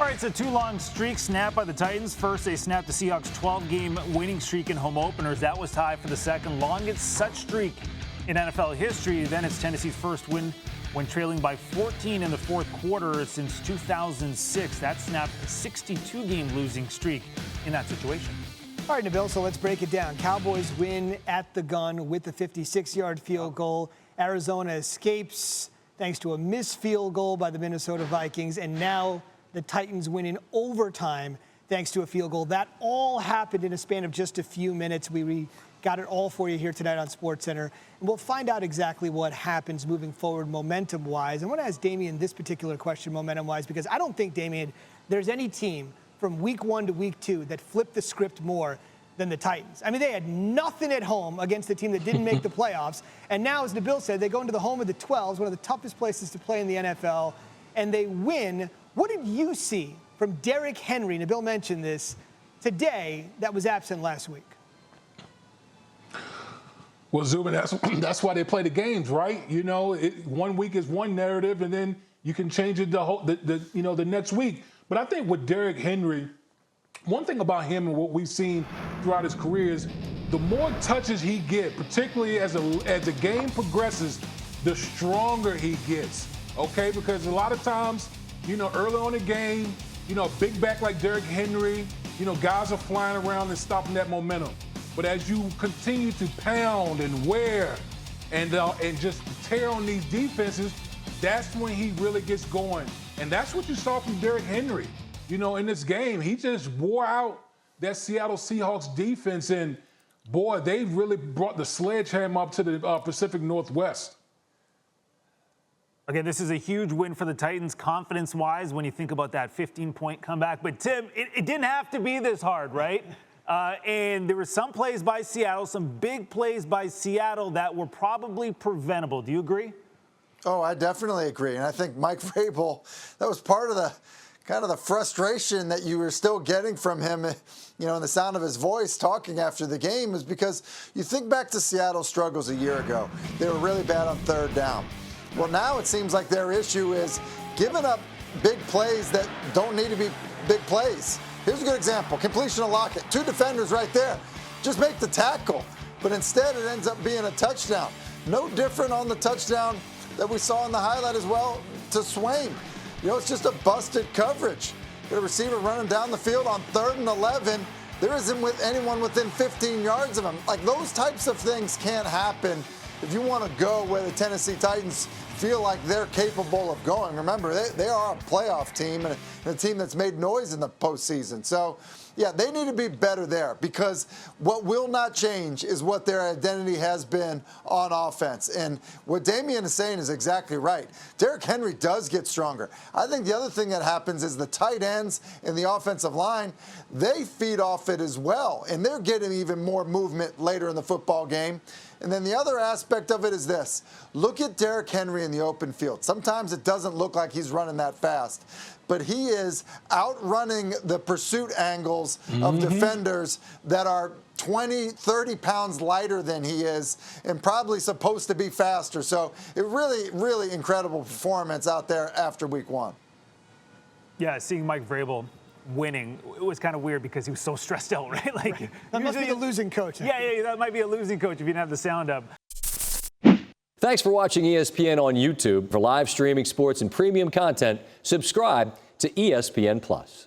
All right, so two long streaks snapped by the Titans. First, they snapped the Seahawks' 12-game winning streak in home openers. That was tied for the second longest such streak in NFL history. Then it's Tennessee's first win when trailing by 14 in the fourth quarter since 2006. That snapped a 62-game losing streak in that situation. All right, Nabil, so let's break it down. Cowboys win at the gun with the 56-yard field goal. Arizona escapes thanks to a missed field goal by the Minnesota Vikings. And now the Titans win in overtime thanks to a field goal. That all happened in a span of just a few minutes. We got it all for you here tonight on SportsCenter. And we'll find out exactly what happens moving forward momentum-wise. I want to ask Damien this particular question momentum-wise because I don't think, Damien, there's any team from week 1 to week 2 that flipped the script more than the Titans. I mean, they had nothing at home against the team that didn't make the playoffs. And now, as Nabil said, they go into the home of the 12s, one of the toughest places to play in the NFL, and they win. What did you see from Derrick Henry, Nabil mentioned this, today that was absent last week? Well, Zubin, that's why they play the games, right? You know, 1 week is one narrative, and then you can change it the next week. But I think with Derrick Henry, one thing about him and what we've seen throughout his career is the more touches he gets, particularly as the game progresses, the stronger he gets, okay? Because a lot of times, you know, early on in the game, you know, a big back like Derrick Henry, you know, guys are flying around and stopping that momentum. But as you continue to pound and wear and just tear on these defenses, that's when he really gets going. And that's what you saw from Derrick Henry. You know, in this game, he just wore out that Seattle Seahawks defense. And, boy, they really brought the sledgehammer up to the Pacific Northwest. Okay, this is a huge win for the Titans confidence-wise when you think about that 15-point comeback. But, Tim, it didn't have to be this hard, right? And there were some plays by Seattle, some big plays by Seattle that were probably preventable. Do you agree? Oh, I definitely agree. And I think Mike Vrabel, that was part of the kind of the frustration that you were still getting from him, you know, in the sound of his voice talking after the game is because you think back to Seattle's struggles a year ago. They were really bad on third down. Well, now it seems like their issue is giving up big plays that don't need to be big plays. Here's a good example. Completion of Lockett. 2 defenders right there. Just make the tackle. But instead, it ends up being a touchdown. No different on the touchdown that we saw in the highlight as well to Swain. You know, it's just a busted coverage. Got a receiver running down the field on 3rd and 11. There isn't anyone within 15 yards of him. Like, those types of things can't happen if you want to go where the Tennessee Titans feel like they're capable of going. Remember, they are a playoff team and a team that's made noise in the postseason. So, yeah, they need to be better there because what will not change is what their identity has been on offense. And what Damien is saying is exactly right. Derrick Henry does get stronger. I think the other thing that happens is the tight ends in the offensive line, they feed off it as well, and they're getting even more movement later in the football game. And then the other aspect of it is this. Look at Derrick Henry in the open field. Sometimes it doesn't look like he's running that fast, but he is outrunning the pursuit angles of defenders that are 20, 30 pounds lighter than he is and probably supposed to be faster. So it really, really incredible performance out there after week 1. Yeah, seeing Mike Vrabel winning, it was kind of weird because he was so stressed out, right? Like, right. That must be the losing coach. Yeah, that might be a losing coach if you didn't have the sound up. Thanks for watching ESPN on YouTube. For live streaming sports and premium content, subscribe to ESPN+.